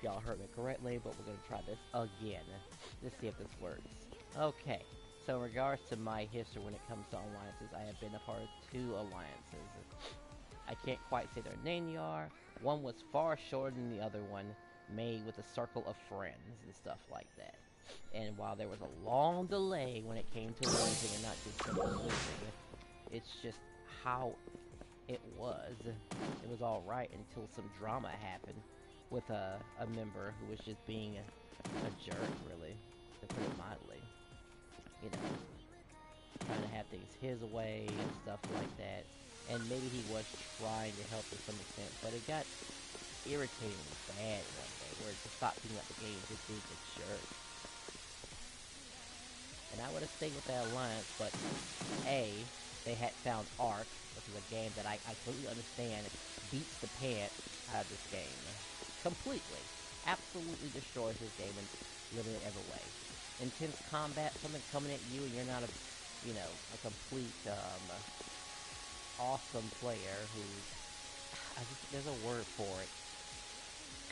y'all heard me correctly, but we're gonna try this again. Let's see if this works. Okay, so in regards to my history when it comes to alliances, I have been a part of 2 alliances. I can't quite say their name yar. One was far shorter than the other one, made with a circle of friends and stuff like that. And while there was a long delay when it came to losing and not just simple losing, it's just how it was. It was alright until some drama happened with a member who was just being a jerk, really, to put it mildly. You know, trying to have things his way and stuff like that. And maybe he was trying to help to some extent, but it got irritatingly bad one day, where it just stopped being like the game, just being a jerk. And I would have stayed with that alliance, but A, they had found Ark, which is a game that I completely understand beats the pants out of this game. Completely. Absolutely destroys this game in literally every way. Intense combat, something coming at you and you're not a, you know, a complete, awesome player who, there's a word for it.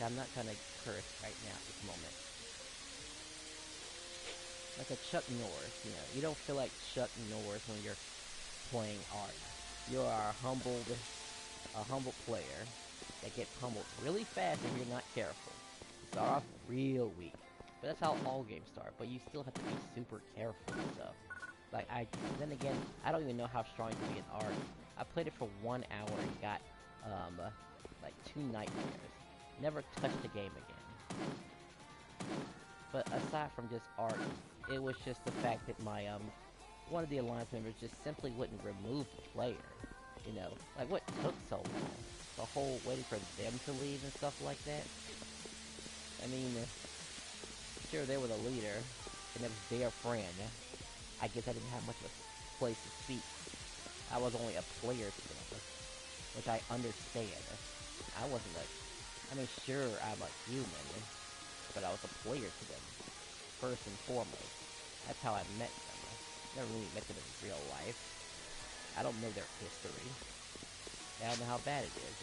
I'm not trying to curse right now at this moment. Like a Chuck Norris, you know. You don't feel like Chuck Norris when you're playing Ark. You are a humble player that gets humbled really fast if you're not careful. You start off real weak. But that's how all games start, but you still have to be super careful and stuff. Like, then again, I don't even know how strong you can be in Ark. I played it for 1 hour and got, like 2 nightmares. Never touched the game again. But aside from just Ark, it was just the fact that my, one of the alliance members just simply wouldn't remove the player. You know, like what took so long? The whole waiting for them to leave and stuff like that. I mean, sure, they were the leader, and it was their friend. I guess I didn't have much of a place to speak. I was only a player to them, which I understand. I wasn't a... I mean, sure, I'm a human, but I was a player to them, first and foremost. That's how I met them. Never really met them in real life. I don't know their history. I don't know how bad it is.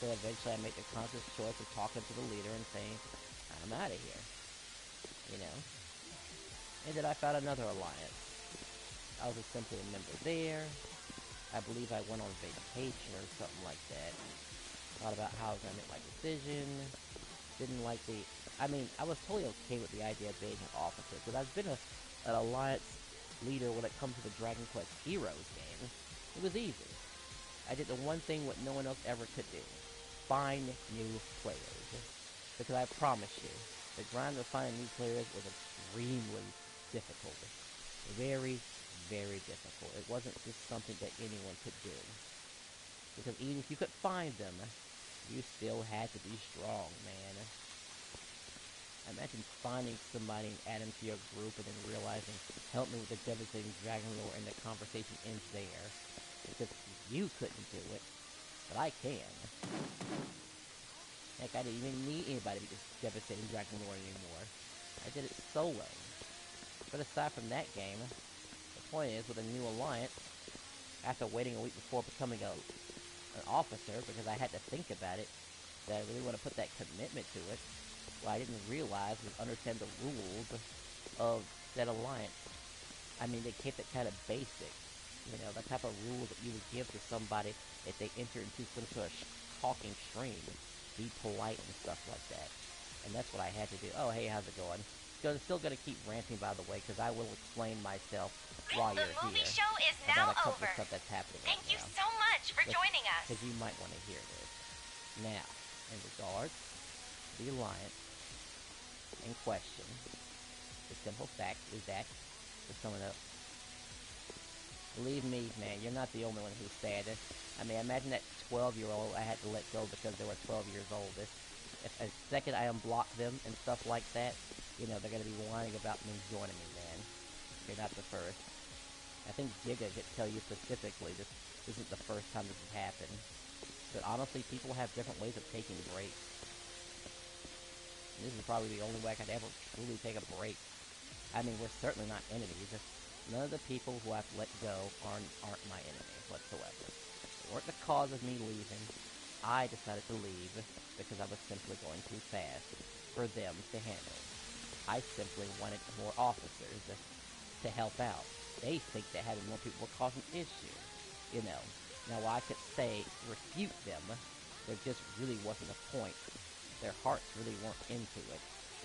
So eventually I make the conscious choice of talking to the leader and saying, I'm out of here. You know? And then I found another alliance. I was simply a member there. I believe I went on vacation or something like that. Thought about how I was going to make my decision. Didn't like the... I mean, I was totally okay with the idea of being an officer, because I've been an alliance leader when it comes to the Dragon Quest Heroes game. It was easy. I did the one thing what no one else ever could do. Find new players. Because I promise you, the grind of finding new players was extremely difficult. Very, very difficult. It wasn't just something that anyone could do. Because even if you could find them, you still had to be strong, man. Imagine finding somebody and adding them to your group and then realizing, help me with the devastating dragon lore, and the conversation ends there. Because you couldn't do it, but I can. Heck, I didn't even need anybody to be this devastating dragon lore anymore. I did it solo. But aside from that game, the point is, with a new alliance, after waiting a week before becoming an officer, because I had to think about it, that I really want to put that commitment to it, what I didn't realize was understand the rules of that alliance. I mean, they kept it kind of basic. You know, the type of rules that you would give to somebody if they enter into some sort of talking stream. Be polite and stuff like that. And that's what I had to do. Oh, hey, how's it going? Still gonna keep ranting, by the way, because I will explain myself while you're here. The movie show is now about a couple over. of stuff that's happening Thank right you now. so much for joining us. Because you might want to hear this. Now, in regards to the alliance in question, the simple fact is that, to sum it up, believe me, man, you're not the only one who's sad. I mean, imagine that 12-year-old I had to let go because they were 12 years old. If a second I unblock them and stuff like that, you know, they're going to be whining about me joining me, man. You're not the first. I think Giga could tell you specifically this isn't the first time this has happened. But honestly, people have different ways of taking breaks. And this is probably the only way I could ever truly take a break. I mean, we're certainly not enemies. None of the people who I've let go aren't my enemies whatsoever. They weren't the cause of me leaving. I decided to leave because I was simply going too fast for them to handle. I simply wanted more officers to help out. They think that having more people will cause an issue, you know. Now, while I could say refute them, there just really wasn't a point. Their hearts really weren't into it,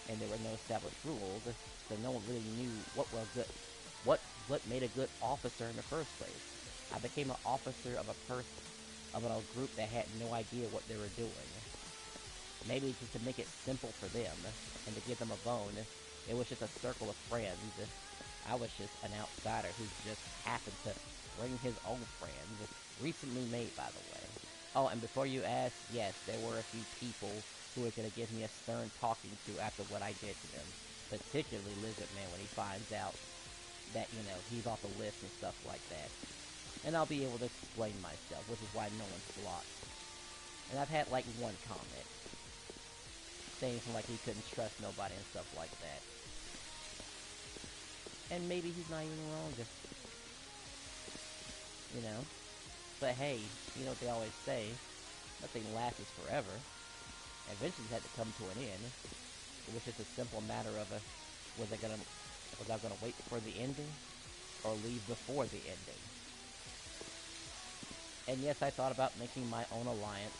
and there were no established rules, so no one really knew what made a good officer in the first place. I became an officer of a group that had no idea what they were doing. Maybe just to make it simple for them, and to give them a bone, it was just a circle of friends. I was just an outsider who just happened to bring his own friends, recently made by the way. Oh, and before you ask, yes, there were a few people who are going to give me a stern talking to after what I did to them. Particularly Lizard Man when he finds out that, you know, he's off the list and stuff like that. And I'll be able to explain myself, which is why no one's blocked. And I've had, like, one comment saying something like he couldn't trust nobody and stuff like that. And maybe he's not even wrong, you know? But hey, you know what they always say, nothing lasts forever. Eventually it had to come to an end. It was just a simple matter of, was I gonna wait for the ending, or leave before the ending? And yes, I thought about making my own alliance,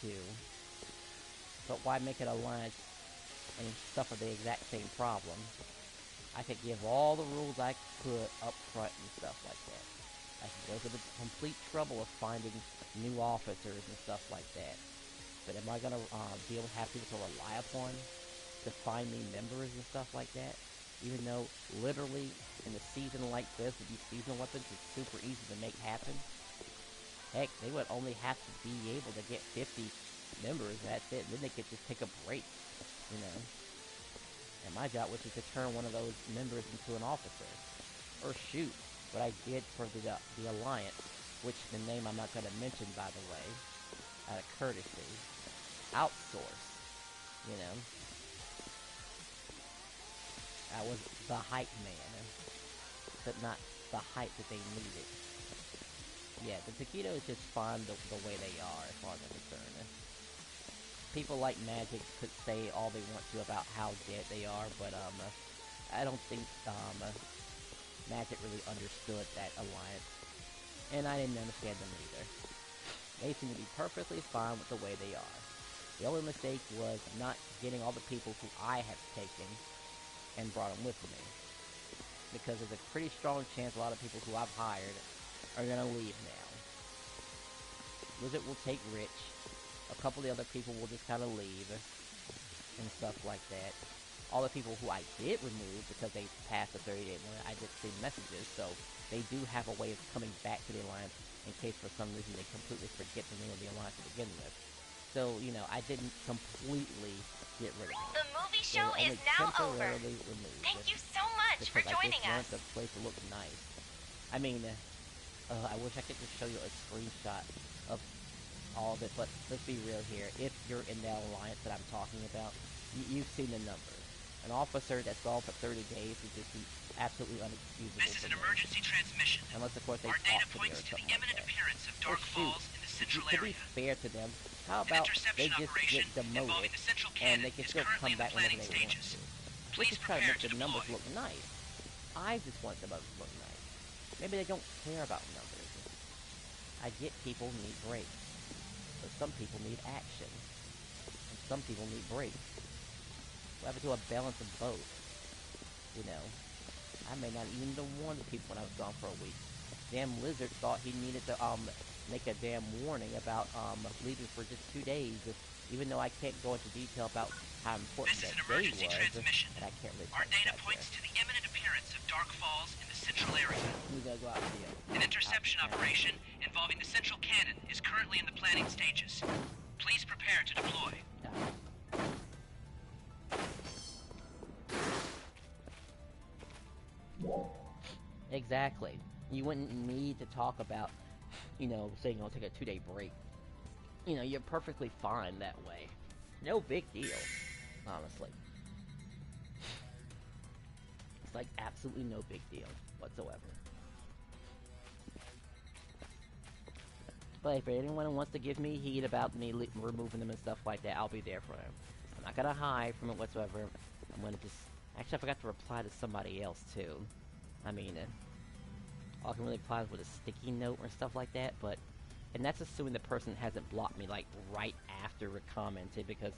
too. But why make an alliance and suffer the exact same problem? I could give all the rules I could up front and stuff like that. I could go to the complete trouble of finding new officers and stuff like that. But am I going to be able to have people to rely upon to find me members and stuff like that? Even though, literally, in a season like this, with these seasonal weapons, it's super easy to make happen. Heck, they would only have to be able to get 50 members, that's it. Then they could just take a break, you know. And my job was just to turn one of those members into an officer. Or shoot, what I did for the Alliance, which the name I'm not going to mention, by the way, out of courtesy, outsource, you know. I was the hype man, but not the hype that they needed. Yeah, the taquitos just fine the way they are, as far as I'm concerned. People like Magic could say all they want to about how dead they are, but I don't think Magic really understood that alliance, and I didn't understand them either. They seem to be perfectly fine with the way they are. The only mistake was not getting all the people who I have taken and brought them with me, because there's a pretty strong chance a lot of people who I've hired are gonna leave now. Wizard will take Rich. A couple of the other people will just kind of leave and stuff like that. All the people who I did remove because they passed the 30-day limit, I did see messages, so they do have a way of coming back to the Alliance in case for some reason they completely forget the name of the Alliance to begin with. So, you know, I didn't completely get rid of them. The movie show is now over. Thank you so much for joining us. I just wanted the place to look nice. I mean, I wish I could just show you a screenshot of all of it, but let's be real here. If you're in that alliance that I'm talking about, you've seen the numbers. An officer that's gone for 30 days would just be absolutely unexcusable. This is an emergency transmission. Unless, of course, they Our data points to the imminent appearance of Dark Falls in the central area. To be fair to them, how about they just get demoted and they can still come back whenever they want to? Please just try to make the numbers look nice. I just want the numbers to look nice. Maybe they don't care about numbers. I get people need breaks. But some people need action. And some people need breaks. We have to do a balance of both. You know. I may not even have warned the people when I was gone for a week. Damn Lizard thought he needed to make a damn warning about leaving for just 2 days. Even though I can't go into detail about how important that day was. And I can't really Our data points to the imminent appearance of Dark Falls in the central area. We gotta go out to An interception operation involving the central cannon is currently in the planning stages. Please prepare to deploy. Exactly. You wouldn't need to talk about, you know, saying I'll take a 2-day break. You know, you're perfectly fine that way. No big deal, honestly. It's like absolutely no big deal whatsoever. But if anyone wants to give me heat about me removing them and stuff like that, I'll be there for them. I'm not gonna hide from it whatsoever. I'm gonna just... Actually, I forgot to reply to somebody else, too. I mean, all I can really reply is with a sticky note or stuff like that, but... And that's assuming the person hasn't blocked me, like, right after we commented, because,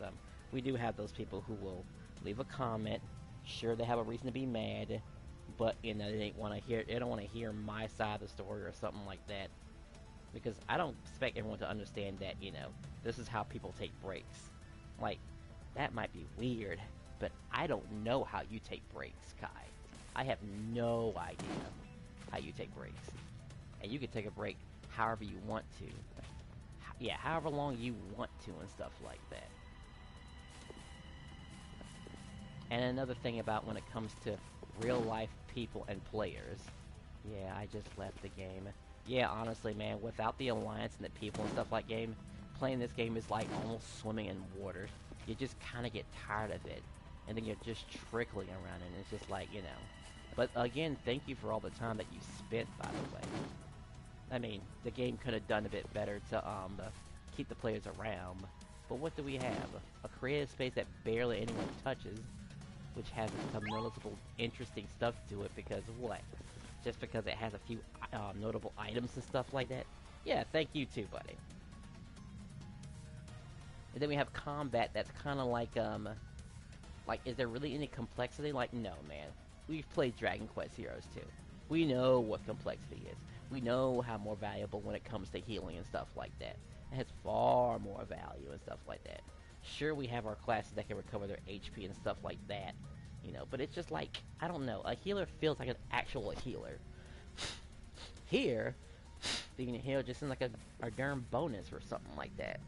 we do have those people who will leave a comment. Sure, they have a reason to be mad, but, you know, they don't want to hear my side of the story or something like that. Because I don't expect everyone to understand that, you know, this is how people take breaks. Like, that might be weird, but I don't know how you take breaks, Kai. I have no idea how you take breaks. And you can take a break however you want to. Yeah, however long you want to and stuff like that. And another thing about when it comes to real life people and players. Yeah, I just left the game. Yeah, honestly, man, without the alliance and the people and stuff like game, playing this game is like almost swimming in water. You just kind of get tired of it. And then you're just trickling around and it's just like, you know. But again, thank you for all the time that you spent, by the way. I mean, the game could have done a bit better to keep the players around. But what do we have? A creative space that barely anyone touches, which has some noticeable, interesting stuff to it because of what? Just because it has a few notable items and stuff like that? Yeah, thank you too, buddy. And then we have combat that's kind of like, is there really any complexity? Like, no, man. We've played Dragon Quest Heroes too. We know what complexity is. We know how more valuable when it comes to healing and stuff like that. It has far more value and stuff like that. Sure, we have our classes that can recover their HP and stuff like that, you know, but it's just like, I don't know, a healer feels like an actual healer. Here, being a healer just seems like a darn bonus or something like that.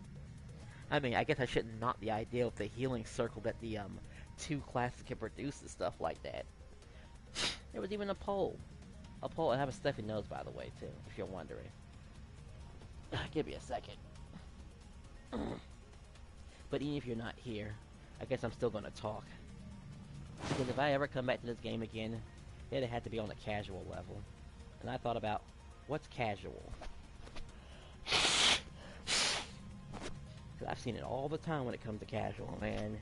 I mean, I guess I shouldn't knock the idea of the healing circle that the, two classes can produce and stuff like that. There was even a poll. A poll, I have a stuffy nose, by the way, too, if you're wondering. Give me a second. But even if you're not here, I guess I'm still gonna talk. Because if I ever come back to this game again, it'd have to be on a casual level. And I thought about, what's casual? Because I've seen it all the time when it comes to casual, man.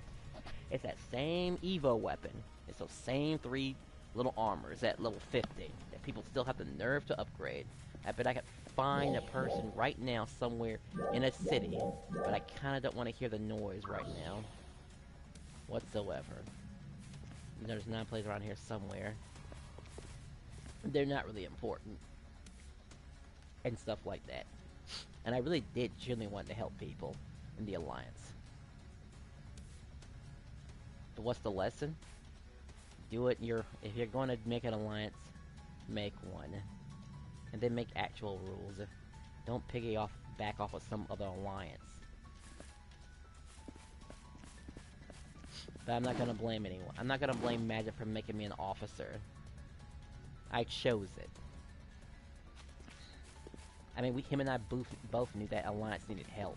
It's that same Evo weapon. It's those same 3 little armors at level 50 that people still have the nerve to upgrade. I bet I could find a person right now somewhere in a city, but I kind of don't want to hear the noise right now whatsoever. There's 9 players around here somewhere. They're not really important and stuff like that. And I really did genuinely want to help people in the Alliance. But what's the lesson? Do it if you're going to make an alliance, make one. And then make actual rules. Don't back off of some other alliance. But I'm not gonna blame anyone. I'm not gonna blame Magic for making me an officer. I chose it. I mean, him and I both knew that Alliance needed help.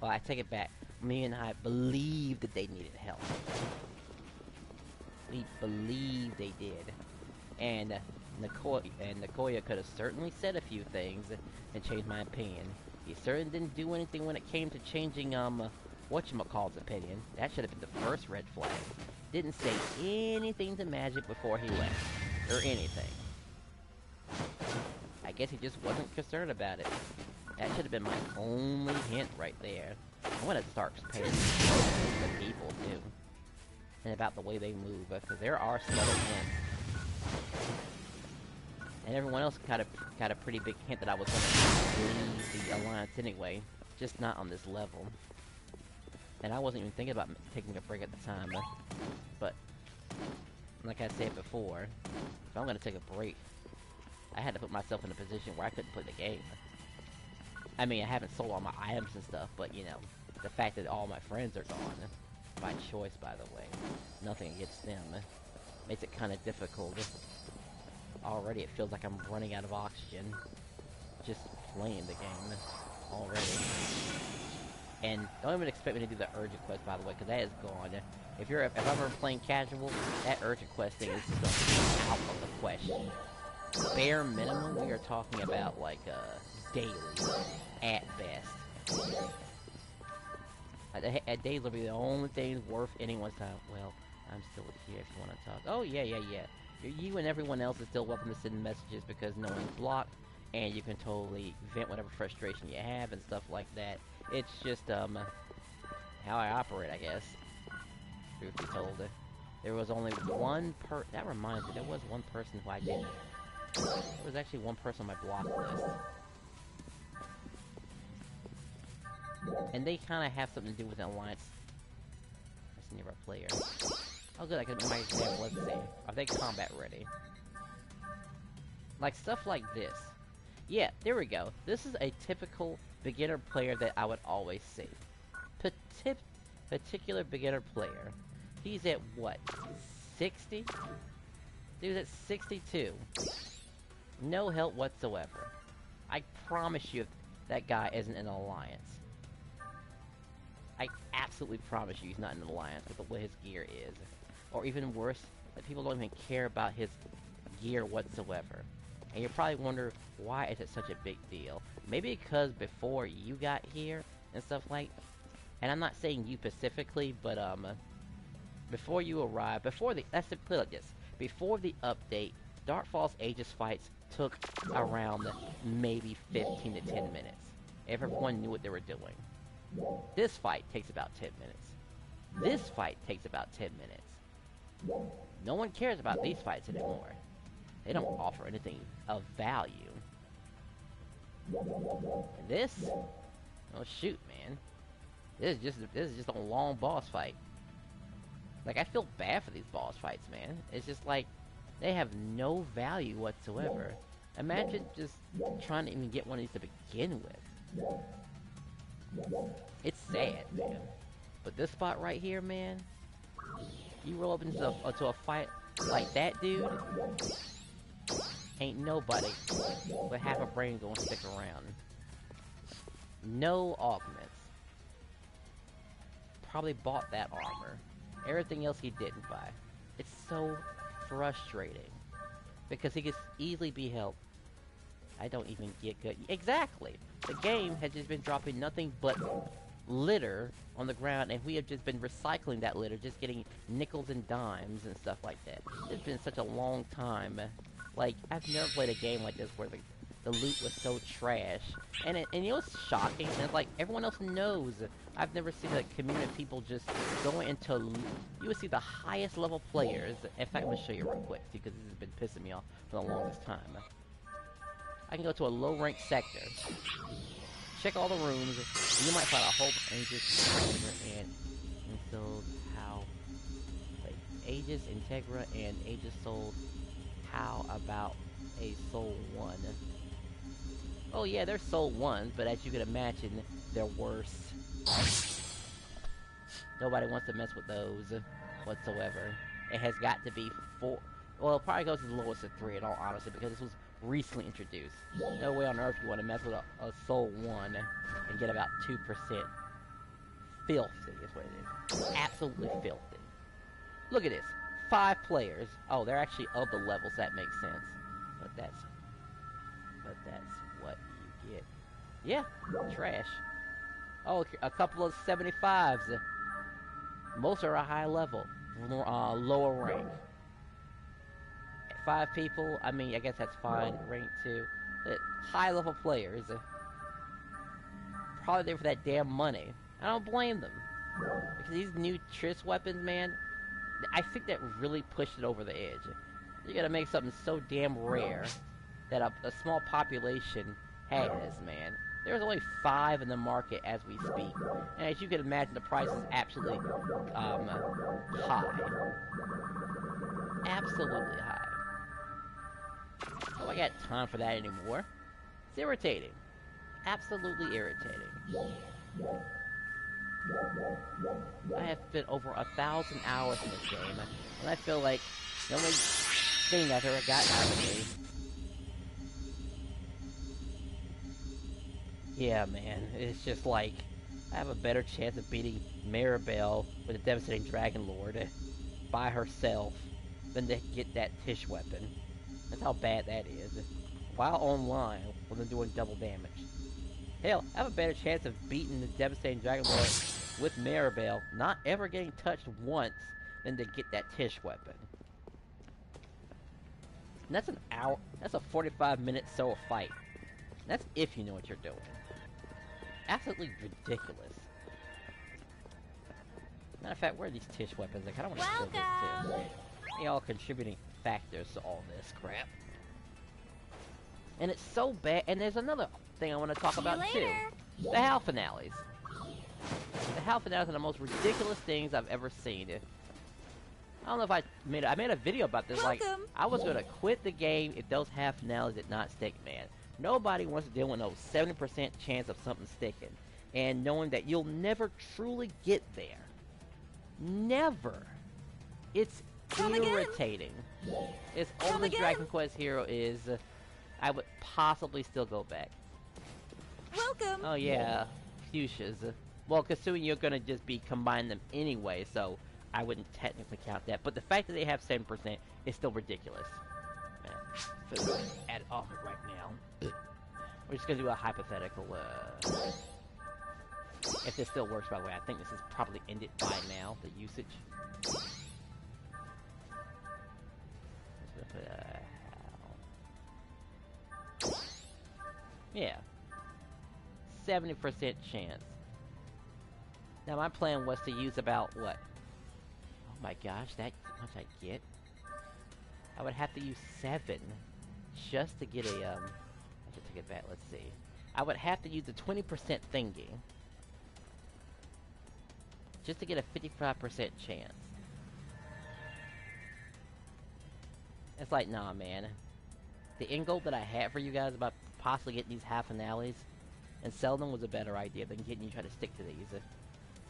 Well, I take it back. Me and I believed that they needed help. We believed they did. And Nicoya could have certainly said a few things and changed my opinion. He certainly didn't do anything when it came to changing, whatchamacallit's opinion. That should have been the first red flag. Didn't say anything to Magic before he left. Or anything. I guess he just wasn't concerned about it. That should have been my only hint right there. I want to start paying attention to the people, too. And about the way they move, because there are subtle hints. And everyone else got a pretty big hint that I was going to leave the Alliance anyway. Just not on this level. And I wasn't even thinking about taking a break at the time. But, like I said before, if I'm going to take a break, I had to put myself in a position where I couldn't play the game. I mean, I haven't sold all my items and stuff, but, you know, the fact that all my friends are gone, by choice, by the way, nothing against them, makes it kind of difficult. Already it feels like I'm running out of oxygen, just playing the game, already. And don't even expect me to do the urgent quest, by the way, because that is gone. If I'm ever playing casual, that urgent quest thing is just going to be out of the question. Bare minimum, we are talking about, like, daily, at best. Daily will be the only thing worth anyone's time. Well, I'm still here if you want to talk. Oh, yeah. You and everyone else is still welcome to send messages because no one's blocked, and you can totally vent whatever frustration you have and stuff like that. It's just, how I operate, I guess. Truth be told. There was only one that reminds me, there was one person who I didn't. There was actually one person on my block list. And they kind of have something to do with an alliance. That's a nearby player. Oh good, I can my example, let's see. Are they combat ready? Like stuff like this. Yeah, there we go. This is a typical beginner player that I would always see. Particular beginner player. He's at what? 60? Dude's at 62. No help whatsoever. I promise you that guy isn't in an alliance. I absolutely promise you he's not in an alliance with the way his gear is. Or even worse, that people don't even care about his gear whatsoever. And you probably wonder, why is it such a big deal? Maybe because before you got here and stuff like, and I'm not saying you specifically, but before you arrived, let's put it like this, before the update, Darkfall's Aegis fights took around maybe 15 to 10 minutes. Everyone knew what they were doing. This fight takes about 10 minutes. This fight takes about 10 minute. No one cares about these fights anymore. They don't offer anything of value. And this? Oh shoot, man. This is just a long boss fight. Like, I feel bad for these boss fights, man. It's just like, they have no value whatsoever. Imagine just trying to even get one of these to begin with. It's sad, man. But this spot right here, man, you roll up into a fight like that, dude, ain't nobody with half a brain gonna stick around. No augments. Probably bought that armor. Everything else he didn't buy. It's so frustrating. Because he could easily be helped. I don't even get good. Exactly! The game has just been dropping nothing but litter on the ground, and we have just been recycling that litter, just getting nickels and dimes and stuff like that. It's been such a long time. Like, I've never played a game like this where the loot was so trash. And you know what's shocking? And it's like, everyone else knows. I've never seen a community of people just going into loot. You would see the highest level players. In fact, I'm going to show you real quick, because this has been pissing me off for the longest time. I can go to a low-ranked sector, check all the rooms, and you might find a whole Aegis, and sold how, like, Aegis, Integra, and Aegis sold. How about a Soul 1? Oh yeah, they're Soul 1s, but as you can imagine, they're worse. Nobody wants to mess with those whatsoever. It has got to be 4. Well, it probably goes as low as a 3 in all honesty, because this was recently introduced. No way on earth you want to mess with a Soul 1 and get about 2%. Filthy is what it is. Absolutely filthy. Look at this. 5 players. Oh, they're actually of the levels, that makes sense. But that's what you get. Yeah, trash. Oh, a couple of 75s. Most are a high level, lower rank. 5 people, I mean, I guess that's fine, rank 2. But high level players, probably there for that damn money. I don't blame them. Because these new Triss weapons, man, I think that really pushed it over the edge. You gotta make something so damn rare that a small population has, man. There's only 5 in the market as we speak. And as you can imagine, the price is absolutely, high. Absolutely high. Oh, I got time for that anymore. It's irritating. Absolutely irritating. I have spent over 1,000 hours in this game, and I feel like the only thing I've ever gotten out of me. Yeah, man, it's just like, I have a better chance of beating Maribel with a devastating Dragon Lord by herself than to get that Tish weapon. That's how bad that is. While online, when they're doing double damage. Hell, I have a better chance of beating the devastating Dragon Lord with Maribel, not ever getting touched once, than to get that Tish weapon. And that's an hour. That's a 45-minute solo fight. And that's if you know what you're doing. Absolutely ridiculous. Matter of fact, where are these Tish weapons? I kind of want to kill this too. They all contributing factors to all this crap. And it's so bad. And there's another thing I want to talk about too. The HAL finales. The HAL finales are the most ridiculous things I've ever seen. I don't know if I made a video about this. Like, I was gonna quit the game if those HAL finales did not stick, man. Nobody wants to deal with no 70% chance of something sticking, and knowing that you'll never truly get there. Never. It's irritating. As old as Dragon Quest Hero is, I would possibly still go back. Welcome. Oh yeah, fuchsias. Well, considering you're gonna just be combining them anyway, so I wouldn't technically count that. But the fact that they have 7% is still ridiculous. Man, add it off right now. We're just gonna do a hypothetical. If this still works, by the way, I think this is probably ended by now. The usage. Yeah, 70% chance. Now my plan was to use about what? Oh my gosh, that much I get? I would have to use 7 just to get a I should take it back. Let's see. I would have to use the 20% thingy just to get a 55% chance. It's like, nah, man. The end goal that I had for you guys about possibly getting these half finales and sell them was a better idea than getting you to try to stick to these.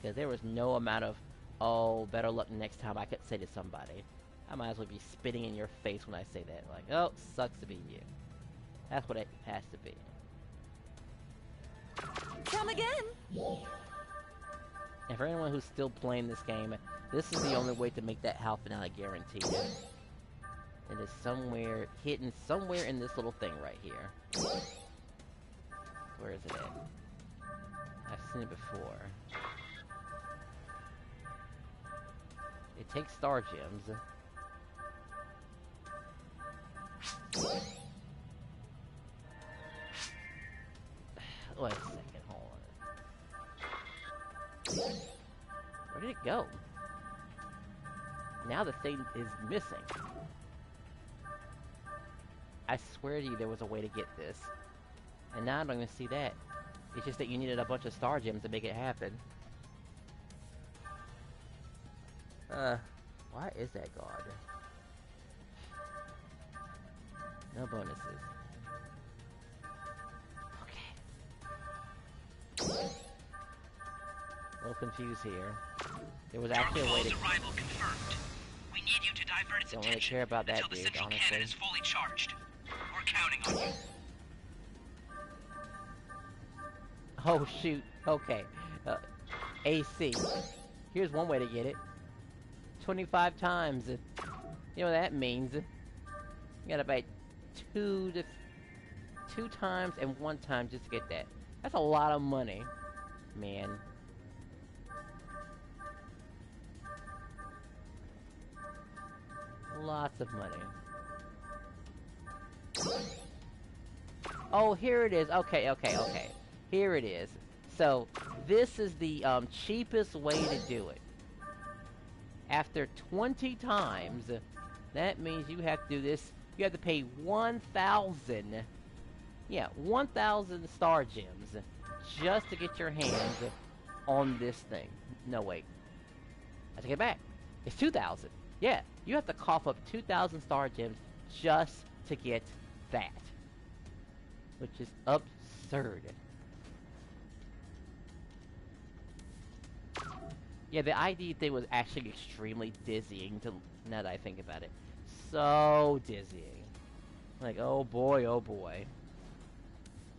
Because there was no amount of, oh, better luck next time I could say to somebody. I might as well be spitting in your face when I say that. Like, oh, sucks to be you. That's what it has to be. Come again. And for anyone who's still playing this game, this is the only way to make that HAL finale guaranteed. It is somewhere, hidden somewhere in this little thing right here. Where is it at? I've seen it before. It takes star gems. Wait a second, hold on. Where did it go? Now the thing is missing. I swear to you there was a way to get this. And now I don't even see that. It's just that you needed a bunch of star gems to make it happen. Why is that guard? No bonuses. Okay. A little confused here. There was actually a way to... arrival confirmed. We need you to divert its Don't really attention care about that, until the dude, central honestly. cannon is fully charged. We're counting on you. Oh shoot, okay. AC. Here's one way to get it. 25 times. You know what that means. You gotta buy 2 times and 1 time just to get that. That's a lot of money, man. Lots of money. Oh, here it is. Okay. Here it is. So, this is the cheapest way to do it. After 20 times, that means you have to do this. You have to pay 1,000. Yeah, 1,000 star gems just to get your hands on this thing. No, wait. I take it back. It's 2,000. Yeah, you have to cough up 2,000 star gems just to get that. Which is absurd. Yeah, the ID thing was actually extremely dizzying to, now that I think about it. So dizzying. Like, oh boy, oh boy.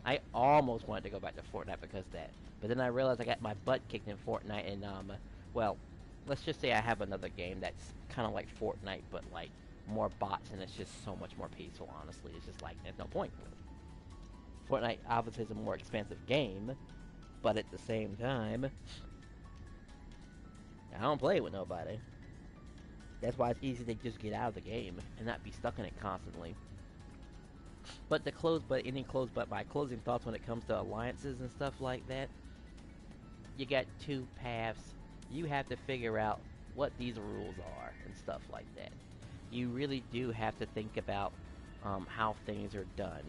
I almost wanted to go back to Fortnite because of that. But then I realized I got my butt kicked in Fortnite and, well, let's just say I have another game that's kind of like Fortnite, but like more bots, and it's just so much more peaceful, honestly. It's just like, there's no point. Fortnite obviously is a more expensive game, but at the same time, I don't play it with nobody. That's why it's easy to just get out of the game and not be stuck in it constantly. But my closing thoughts when it comes to alliances and stuff like that, you got two paths. You have to figure out what these rules are and stuff like that. You really do have to think about how things are done.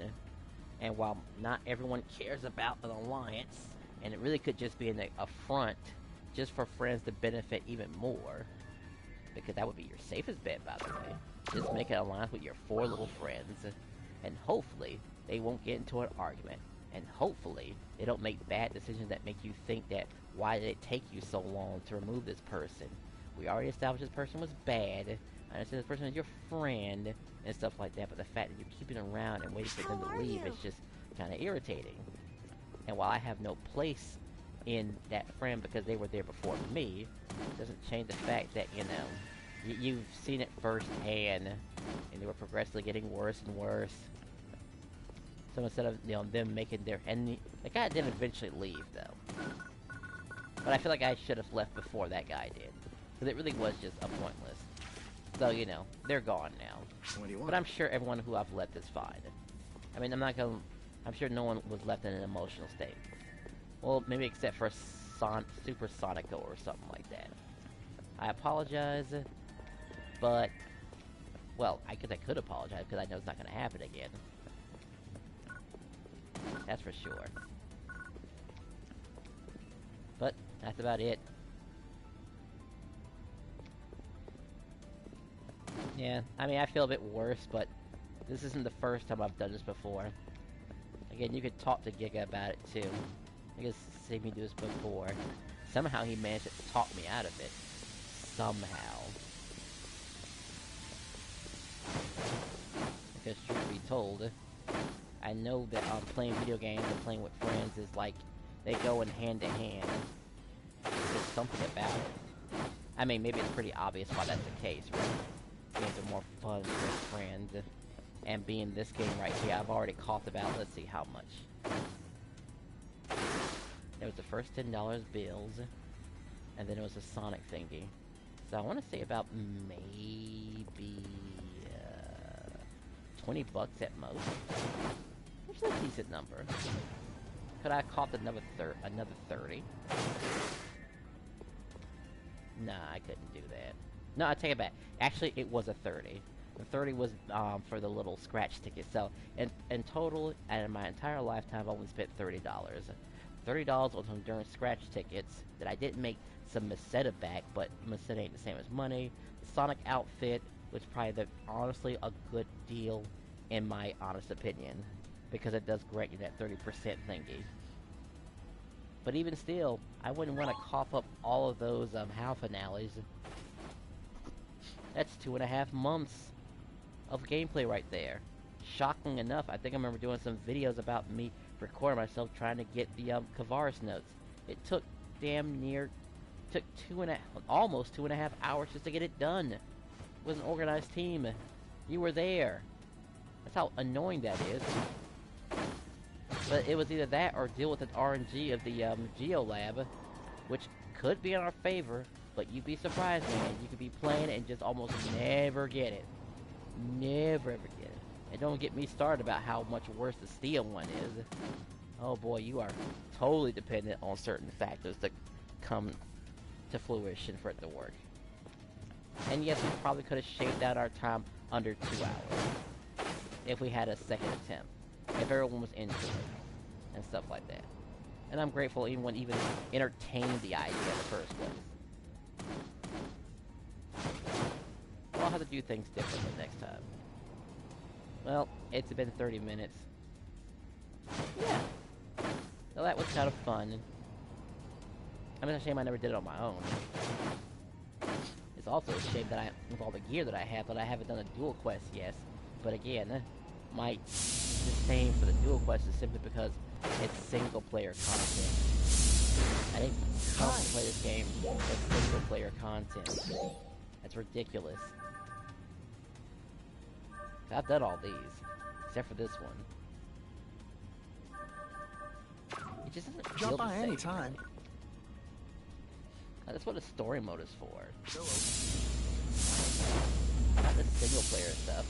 And while not everyone cares about an alliance, and it really could just be a front just for friends to benefit even more, because that would be your safest bet, by the way. Just make an alliance with your 4 little friends, and hopefully they won't get into an argument, and hopefully they don't make bad decisions that make you think that, why did it take you so long to remove this person? We already established this person was bad. I understand this person is your friend and stuff like that, but the fact that you're keeping them around and waiting for them to leave is just kind of irritating. And while I have no place in that friend because they were there before me, it doesn't change the fact that, you know, you've seen it firsthand, and they were progressively getting worse and worse. So instead of, you know, them making their enemy, the guy did eventually leave though. But I feel like I should have left before that guy did, because it really was just a pointless. So, you know, they're gone now. What do you want? But I'm sure everyone who I've left is fine. I mean, I'm sure no one was left in an emotional state. Well, maybe except for Super Sonico or something like that. I apologize, but, well, I guess I could apologize because I know it's not going to happen again. That's for sure. But that's about it. Yeah, I mean, I feel a bit worse, but this isn't the first time I've done this before. Again, you could talk to Giga about it too. I guess see me do this before. Somehow he managed to talk me out of it. Somehow. Because truth be told, I know that playing video games and playing with friends is like, they go in hand to hand. There's something about it. I mean, maybe it's pretty obvious why that's the case, right? Games are more fun with friends. And being this game right here, I've already coughed about, let's see how much. There was the first $10 bills, and then it was a Sonic thingy. So I want to say about maybe 20 bucks at most. Which is a decent number. Could I have coughed another 30? Nah, I couldn't do that. No, I take it back. Actually, it was a 30. The 30 was for the little scratch ticket. So, in total, and in my entire lifetime, I've only spent $30. $30 on some darn scratch tickets that I didn't make some Meseta back, but Meseta ain't the same as money. The Sonic outfit was probably honestly a good deal, in my honest opinion, because it does grant you that 30% thingy. But even still, I wouldn't want to cough up all of those HAL finales. That's 2.5 months of gameplay right there. Shocking enough, I think I remember doing some videos about me recording myself trying to get the Kavaris notes. It took almost 2.5 hours just to get it done. It was an organized team. You were there. That's how annoying that is. But it was either that or deal with an RNG of the Geolab, which could be in our favor, but you'd be surprised, man. You could be playing it and just almost never get it. Never ever get it. And don't get me started about how much worse the Steel one is. Oh boy, you are totally dependent on certain factors to come to fruition for it to work. And yes, we probably could have shaved out our time under 2 hours if we had a second attempt. If everyone was into it and stuff like that. And I'm grateful anyone even entertained the idea in the first place. Well, I'll have to do things differently next time. Well, it's been 30 minutes. Yeah. So that was kind of fun. I mean, it's a shame I never did it on my own. It's also a shame that with all the gear that I have, that I haven't done a dual quest yet. But again, my disdain for the dual quest is simply because it's single player content. I didn't come to play this game with single player content. That's ridiculous. I've done all these, except for this one. It just doesn't feel Drop the by same. anytime. That's what a story mode is for. Not the single player stuff.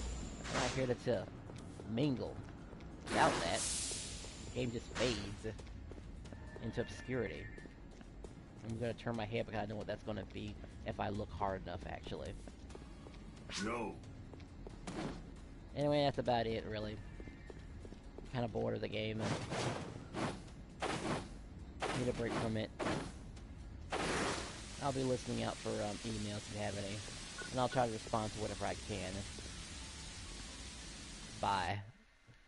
I'm not here to mingle. Without that, the game just fades into obscurity. I'm gonna turn my head because I know what that's gonna be if I look hard enough, actually. No. Anyway, that's about it, really. Kind of bored of the game. Need a break from it. I'll be listening out for emails if you have any. And I'll try to respond to whatever I can. Bye.